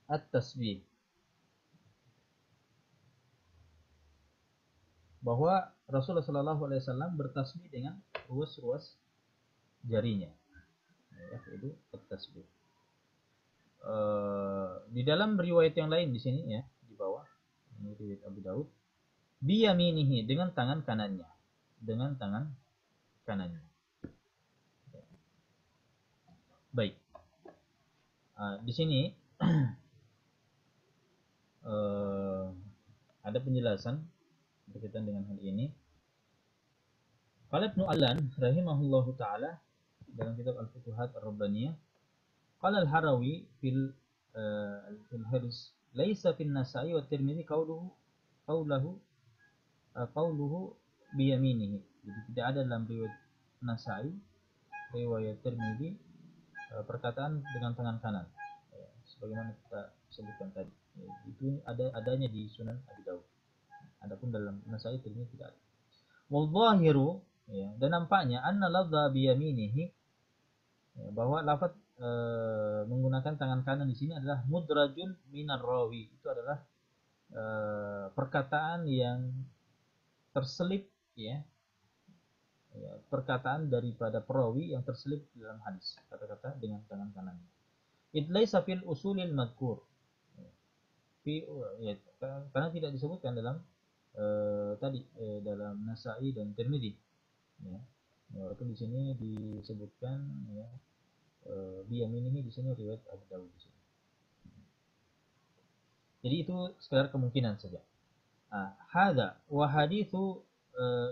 at-tasbih. Bahwa Rasulullah sallallahu alaihi wasallam bertasbih dengan ruas-ruas jarinya. Yaqidu at-tasbih. Di dalam riwayat yang lain di sini, ya, di bawah, ini riwayat Abu Daud, biyaminihi, dengan tangan kanannya, dengan tangan kanannya. Baik, di sini ada penjelasan berkaitan dengan hal ini. Qala Ibnu Allan rahimahullahu taala dalam kitab Al-Futuhat Ar-Rabbaniyah, qala Al-Harawi fil Haris, laisa fil Nasa'i wa Tirmidzi qawluhu biyaminihi. Jadi tidak ada dalam riwayat Nasa'i, riwayat Tirmidzi perkataan dengan tangan kanan, ya, sebagaimana kita sebutkan tadi, ya, itu adanya di Sunan Abi Dawud. Adapun dalam Nasa'i, Tirmidzi tidak ada. Wadzahiru, ya, dan nampaknya anna lafza biyaminihi, ya, bahwa lafaz menggunakan tangan kanan di sini adalah mudrajun minar rawi, itu adalah perkataan yang terselip, ya, perkataan daripada perawi yang terselip dalam hadis, kata-kata dengan tangan kanan. Idlaisa fil usulil madkur, ya, karena tidak disebutkan dalam dalam Nasa'i dan Tirmidzi, ya. Walaupun di sini disebutkan, ya, biyaminihi di sini riwayat Abu Dawud di sini. Jadi itu sekedar kemungkinan saja. Hadza wa haditsu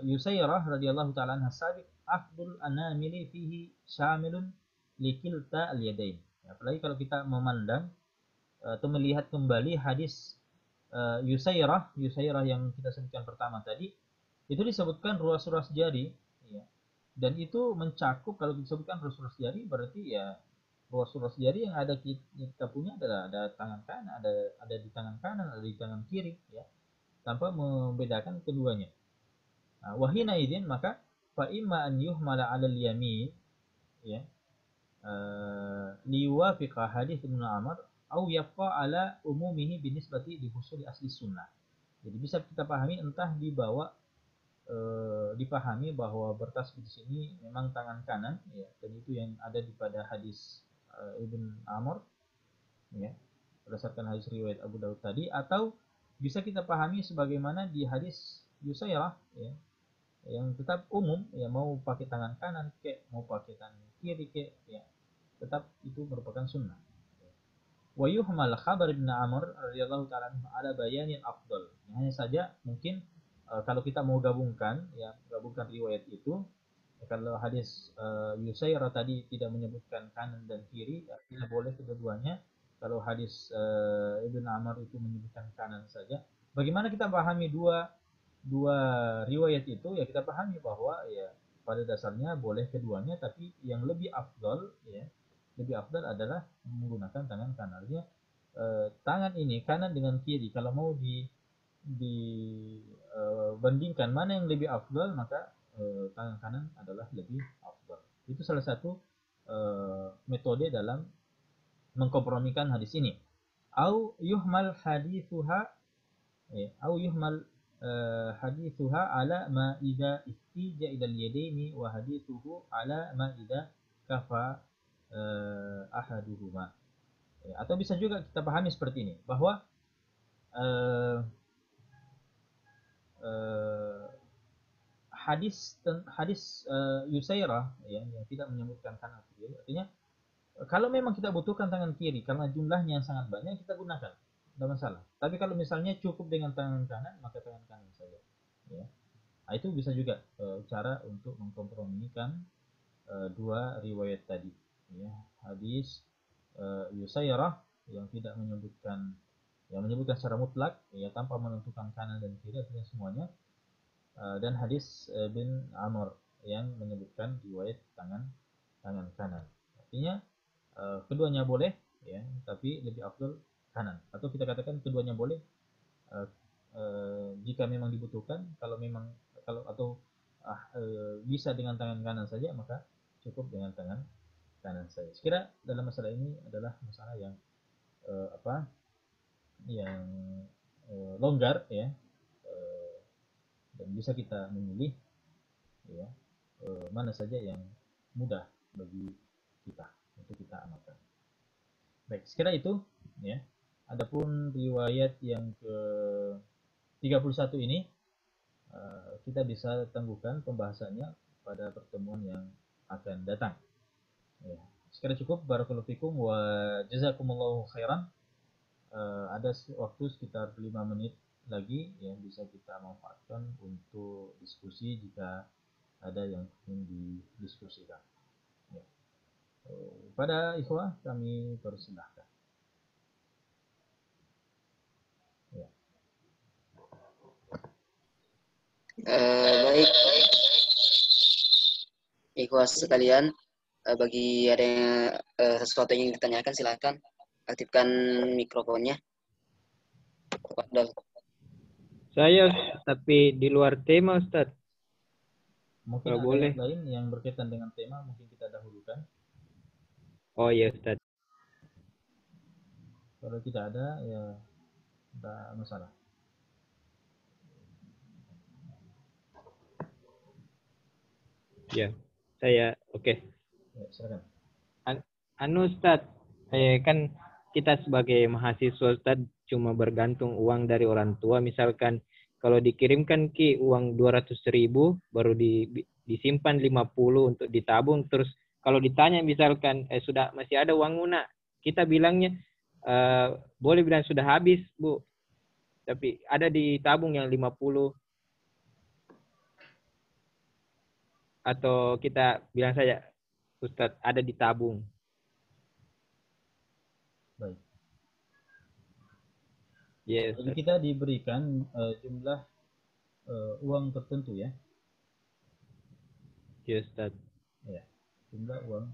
Yusairah radhiyallahu ta'ala anha sabiq afdul anamili fihi syamilun likilta al-yadain. Apalagi kalau kita memandang atau melihat kembali hadis Yusairah yang kita sebutkan pertama tadi, itu disebutkan ruas-ruas jari, ya. Dan itu mencakup, kalau disebutkan ruas-ruas jari, berarti ya ruas-ruas jari yang ada kita punya adalah ada tangan kanan, ada di tangan kanan, ada di tangan kiri, ya, tanpa membedakan keduanya. Wahina idin, maka fa imma an yuhmala 'ala al-yamin, ya, liwafiqa hadis Ibnu Amr au yabqa 'ala umumihi binisbati li husuli asli sunnah. Jadi bisa kita pahami, entah dipahami bahwa bertasbih di sini memang tangan kanan, ya, dan itu yang ada di pada hadis Ibnu Amr, ya, berdasarkan hadis riwayat Abu Daud tadi, atau bisa kita pahami sebagaimana di hadis Yusairah, ya, yang tetap umum, ya, mau pakai tangan kanan kek, mau pakai tangan kiri kek, ya, tetap itu merupakan sunnah. Wa yuhmal khabar Ibnu Amr radhiyallahu ta'ala ala bayanil afdal. Hanya saja mungkin kalau kita mau gabungkan riwayat itu, ya, kalau hadis Yusairah tadi tidak menyebutkan kanan dan kiri, artinya boleh kedua-duanya. Kalau hadis Ibnu Amr itu menyebutkan kanan saja. Bagaimana kita pahami dua dua riwayat itu ya kita pahami bahwa ya pada dasarnya boleh keduanya, tapi yang lebih afdal ya, lebih afdal adalah menggunakan tangan kanan. Artinya tangan ini kanan dengan kiri kalau mau bandingkan mana yang lebih afdal, maka tangan kanan adalah lebih afdal. Itu salah satu metode dalam mengkompromikan hadis ini. Au yuhmal hadithuha au yuhmal hadithuha ala ma idza istija ila al-yadaini wa hadithuhu ala ma idza kafa ahaduhuma. Atau bisa juga kita pahami seperti ini, bahwa hadis hadis Yusairah ya, yang tidak menyebutkan kanan kiri, artinya kalau memang kita butuhkan tangan kiri karena jumlahnya yang sangat banyak, kita gunakan, tidak masalah. Tapi kalau misalnya cukup dengan tangan kanan, maka tangan kanan saja. Ya. Nah, itu bisa juga cara untuk mengkompromikan dua riwayat tadi. Ya. Hadis Yusairah yang tidak menyebutkan, yang menyebutkan secara mutlak, ya tanpa menentukan kanan dan kiri, artinya semuanya. Dan hadis bin Amr yang menyebutkan riwayat tangan kanan. Artinya keduanya boleh ya, tapi lebih afdal kanan. Atau kita katakan keduanya boleh jika memang dibutuhkan. Kalau memang atau bisa dengan tangan kanan saja, maka cukup dengan tangan kanan saja. Sekira dalam masalah ini adalah masalah yang apa? Yang longgar ya, dan bisa kita memilih ya mana saja yang mudah bagi kita untuk kita amalkan. Baik, sekira itu ya. Adapun riwayat yang ke 31 ini kita bisa tangguhkan pembahasannya pada pertemuan yang akan datang. Ya. Sekira cukup. Barakallahu fikum wa jazakumullahu khairan. Ada waktu sekitar 5 menit lagi yang bisa kita manfaatkan untuk diskusi jika ada yang ingin didiskusikan. Ya. Pada ikhwah kami persilahkan. Ya. Baik, ikhwah sekalian, bagi ada yang sesuatu yang ingin ditanyakan, silakan aktifkan mikrofonnya. Saya tapi di luar tema, Ustaz. Mungkin ada boleh. yang lain yang berkaitan dengan tema, mungkin kita dahulukan. Oh iya, Ustaz. Kalau tidak ada, ya tidak masalah. Ya, saya oke. Ya, silakan. Anu Ustaz, kan kita sebagai mahasiswa Ustaz cuma bergantung uang dari orang tua. Misalkan kalau dikirimkan uang 200.000 baru disimpan 50 untuk ditabung. Terus kalau ditanya misalkan sudah masih ada uang lunak, kita bilangnya boleh bilang sudah habis, Bu. Tapi ada ditabung yang 50. Atau kita bilang saja, Ustadz, ada ditabung. Baik. Yes. Jadi kita diberikan jumlah uang tertentu ya. Yes, Ustadz. Ya, jumlah uang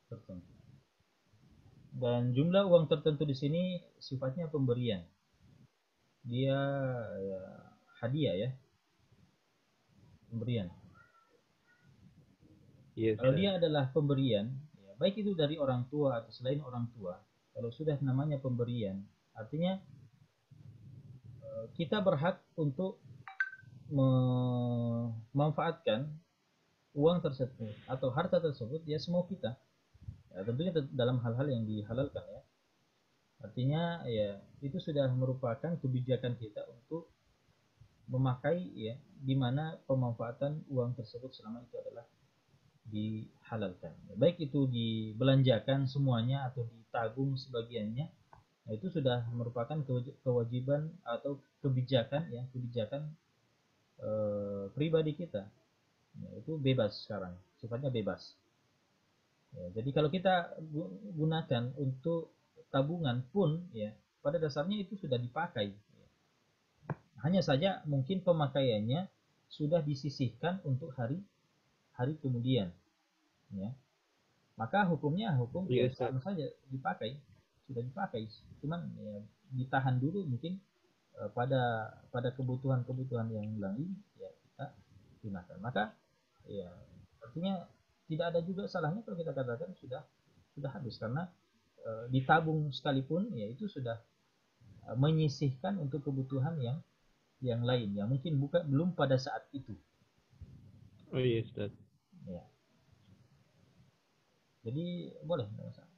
tertentu. Dan jumlah uang tertentu di sini sifatnya pemberian. Dia ya, hadiah ya. Pemberian. Yes, kalau dia adalah pemberian, ya, baik itu dari orang tua atau selain orang tua, kalau sudah namanya pemberian, artinya kita berhak untuk memanfaatkan uang tersebut atau harta tersebut ya semau kita. Ya, tentunya dalam hal-hal yang dihalalkan ya. Artinya ya itu sudah merupakan kebijakan kita untuk memakai ya di mana pemanfaatan uang tersebut selama itu adalah dihalalkan. Baik itu dibelanjakan semuanya atau ditabung sebagiannya, nah, itu sudah merupakan kewajiban atau kebijakan ya, kebijakan pribadi kita. Ya, itu bebas sekarang, sifatnya bebas. Ya, jadi kalau kita gunakan untuk tabungan pun ya pada dasarnya itu sudah dipakai. Hanya saja mungkin pemakaiannya sudah disisihkan untuk hari kemudian, ya. Maka hukumnya hukum Iya ya Ustaz. sama saja dipakai, sudah dipakai. Cuman ya, ditahan dulu mungkin pada kebutuhan-kebutuhan yang lain ya kita gunakan. Maka ya artinya tidak ada juga salahnya kalau kita katakan sudah habis, karena ditabung sekalipun ya itu sudah menyisihkan untuk kebutuhan yang lain yang mungkin belum pada saat itu. Oh iya Ustaz. Ya. Jadi boleh, nggak masalah.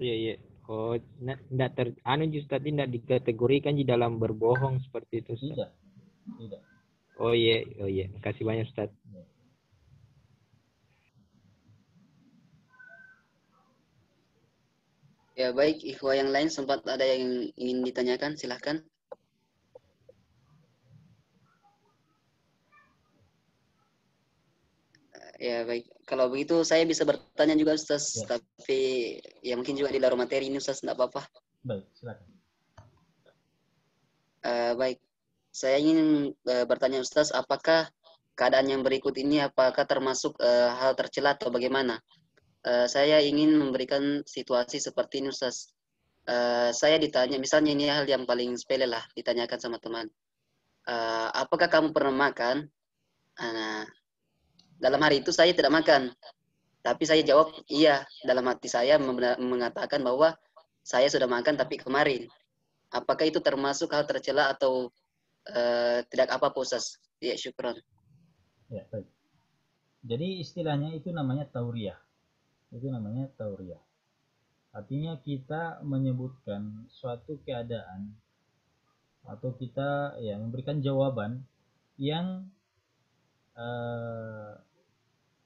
Iya iya. Oh, nggak Ustaz, tidak dikategorikan di dalam berbohong seperti itu Ustaz. Tidak. Oh iya, Kasih banyak Ustaz. Ya. Ya baik, ikhwah yang lain sempat ada yang ingin ditanyakan, silahkan. Ya baik, kalau begitu saya bisa bertanya juga Ustaz, Ya. tapi ya mungkin juga di luar materi ini Ustaz, tidak apa-apa. Baik, silakan. Baik, saya ingin bertanya Ustaz, apakah keadaan yang berikut ini apakah termasuk hal tercela atau bagaimana? Saya ingin memberikan situasi seperti ini Ustaz. Saya ditanya, misalnya ini hal yang paling sepele lah, ditanyakan sama teman. Apakah kamu pernah makan? Nah, dalam hari itu saya tidak makan, tapi saya jawab iya. Dalam hati saya mengatakan bahwa saya sudah makan tapi kemarin. Apakah itu termasuk hal tercela atau tidak apa-apa Ustaz? Ya, syukron. Ya, baik. Jadi istilahnya itu namanya tauriyah. Itu namanya tauriyah. Artinya kita menyebutkan suatu keadaan atau kita ya memberikan jawaban yang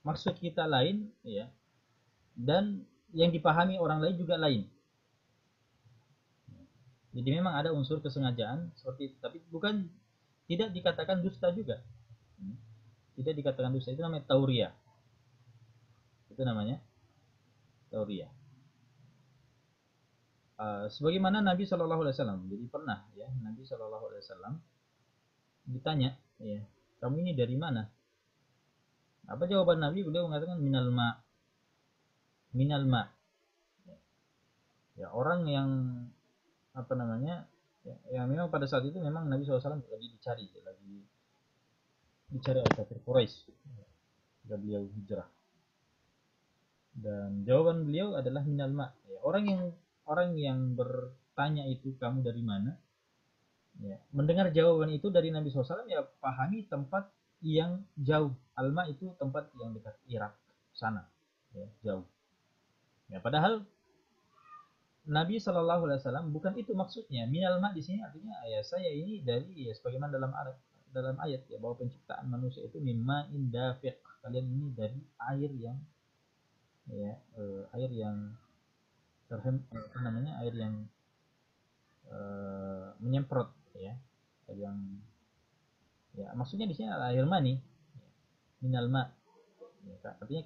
maksud kita lain ya, dan yang dipahami orang lain juga lain. Jadi memang ada unsur kesengajaan seperti itu, tapi tidak dikatakan dusta juga. Tidak dikatakan dusta, itu namanya tauriyah. Itu namanya tauriyah. Sebagaimana Nabi Shallallahu Alaihi Wasallam, jadi pernah ya Nabi Shallallahu Alaihi Wasallam ditanya, ya, kamu ini dari mana? Apa jawaban Nabi? Beliau mengatakan minal ma, minal ma. Ya, orang yang apa namanya? Ya, memang pada saat itu memang Nabi SAW lagi dicari oleh kafir Quraisy. Ketika beliau hijrah. Dan jawaban beliau adalah minal ma. Ya, orang yang bertanya itu kamu dari mana? Ya, mendengar jawaban itu dari Nabi SAW ya pahami tempat yang jauh. Alma itu tempat yang dekat Irak sana, ya, jauh. Ya, padahal Nabi Shallallahu Alaihi Wasallam bukan itu maksudnya. Minal ma di sini artinya ya saya ini dari ya sebagaimana dalam ayat ya bahwa penciptaan manusia itu mimma indafiq. Kalian ini dari air yang ya air yang apa namanya air yang menyemprot ya air yang ya maksudnya di sini air mani minal ma ya, artinya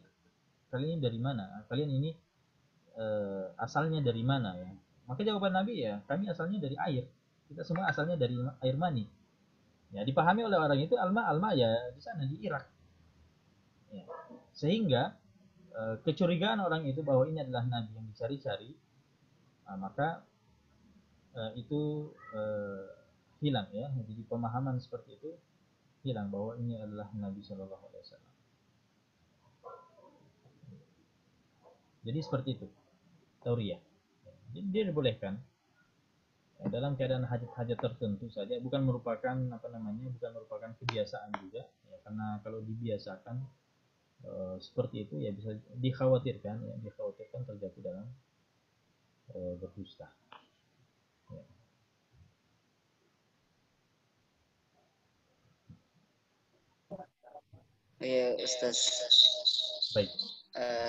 kalian ini dari mana, kalian ini asalnya dari mana ya. Maka jawaban Nabi ya kami asalnya dari air, kita semua asalnya dari air mani. Ya dipahami oleh orang itu alma ya di sana di Irak ya. Sehingga kecurigaan orang itu bahwa ini adalah Nabi yang dicari-cari, maka itu hilang ya. Jadi pemahaman seperti itu hilang bahwa ini adalah Nabi Shallallahu Alaihi Wasallam. Jadi seperti itu tauriyah. Jadi dia dibolehkan ya, dalam keadaan hajat-hajat tertentu saja, bukan merupakan kebiasaan juga ya, karena kalau dibiasakan seperti itu ya bisa dikhawatirkan terjatuh dalam berdusta ya. Ya Ustaz. Baik.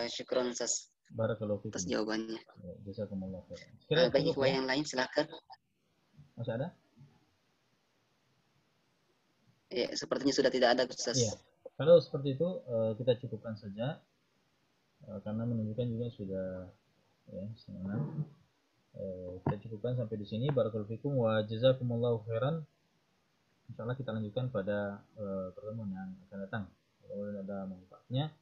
Syukron Ustaz Barakallahu atas fikum. jawabannya. Ya, jazakumullah khairan. Sekiranya Baik, cukup ikhwah ya. yang lain silakan. Masih ada? Ya, sepertinya sudah tidak ada Ustaz. Iya. Kalau seperti itu kita cukupkan saja karena menunjukkan juga sudah ya setengah 6. Kita cukupkan sampai di sini. Barakallahu fikum wa jazakumullahu khairan. Insyaallah kita lanjutkan pada pertemuan yang akan datang. Kalau ada manfaatnya.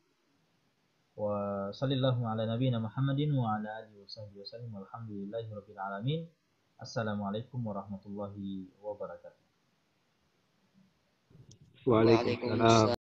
Wa sallallahu ala nabiyyina Muhammadin wa ala alihi washabbihi wasallam walhamdulillahi rabbil alamin. Assalamualaikum warahmatullahi wabarakatuh. Waalaikumsalam.